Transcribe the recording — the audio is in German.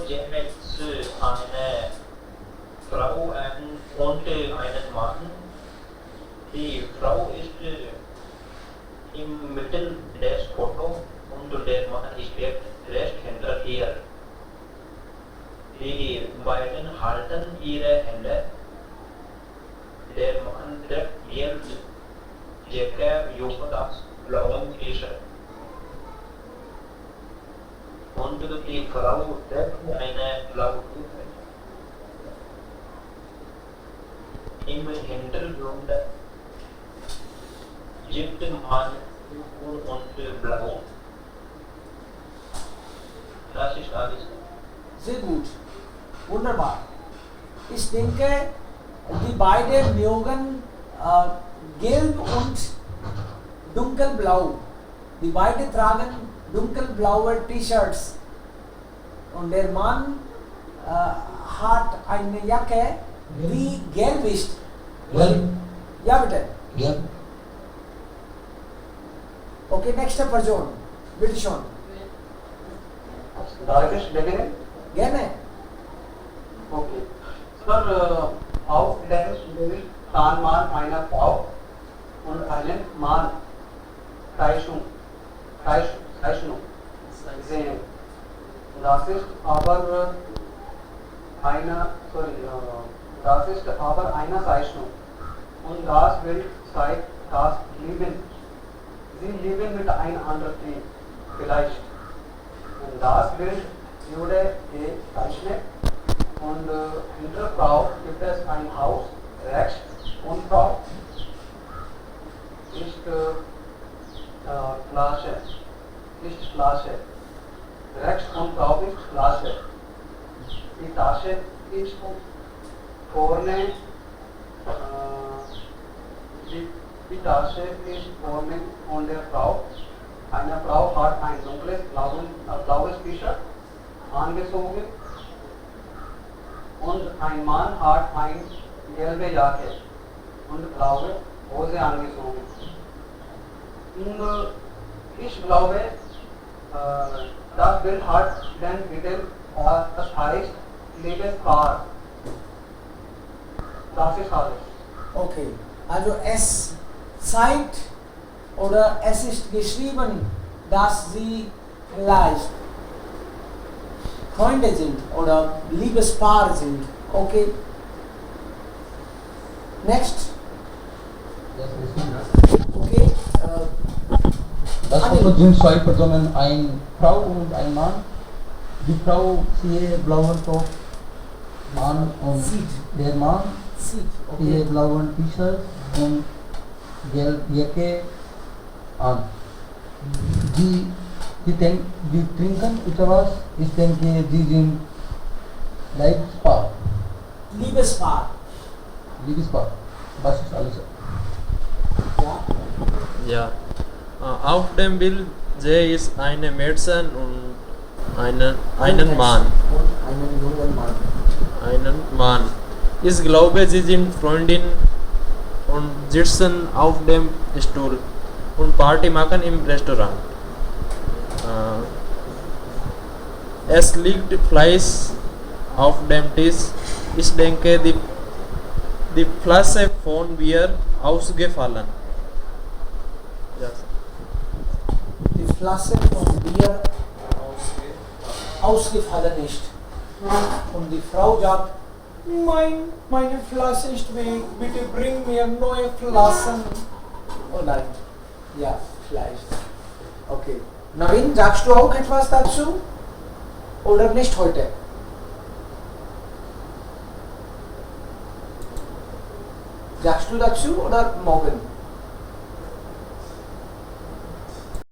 jetzt eine Frau und einen Mann. Die Frau ist im Mittel des Fotos und der Mann steht rechts hinter ihr. Die beiden halten ihre Hände. Der Mann trägt gelb Jacke über das blaue T-Shirt. Und die Frau trägt eine blaue T-Shirt. Im Hintergrund gibt man grün und blau. Das ist alles. Sehr gut. Wunderbar. Ich denke, die beiden mögen gelb und dunkelblau. Die beiden tragen dunkelblaue T-Shirts. Und der Mann hat eine Jacke, die gelb ist. Gelb. Ja, bitte. Gelb. Okay, nächste Person. Bitte schon. Darf ich beginnen? Gerne. Okay. Sir, auf dem Bild kann man eine Frau und einen Mann Zeichnung sehen. Das ist aber eine Zeichnung. Und das Bild zeigt das Leben. Sie leben mit einem anderen Team, vielleicht. Und das Bild wurde gezeichnet. Und hinter der Frau gibt es ein Haus, rechts und Frau ist Flasche. Rechts und Frau ist Flasche. Die Tasche ist vorne, die Tasche ist vorne von der Frau. Eine Frau hat ein dunkles blaues T-Shirt angezogen. Und ein Mann hat eine gelbe Jacke und blaue Hose angezogen. Und ich glaube, das Bild hat den Titel, das heißt Liebespaar. Das ist alles. Okay. Also es zeigt oder es ist geschrieben, dass sie vielleicht Freunde sind oder Liebespaar sind. Okay. Next. Okay. Das Foto sind zwei Personen, eine Frau und ein Mann. Die Frau zieht blauen Top an und der Mann zieht blauen T-Shirt und gelbe Jacke an. Die trinken etwas. Ich denke, die sind Liebespaar. Liebespaar. Das ist alles. Ja. Auf dem Bild sehe ich eine Mädchen und einen Mann. Einen Mann. Ich glaube, sie sind Freundinnen und sitzen auf dem Stuhl und Party machen im Restaurant. Es liegt Fleisch auf dem Tisch. Ich denke, die Flasche von Bier ausgefallen. Ja. Die Flasche von Bier ausgefallen ist. Und die Frau sagt, meine Flasche ist weg, bitte bring mir neue Flaschen. Oh nein, ja, vielleicht. Okay. Navin, sagst du auch etwas dazu? Oder nicht heute? Sagst du dazu oder morgen?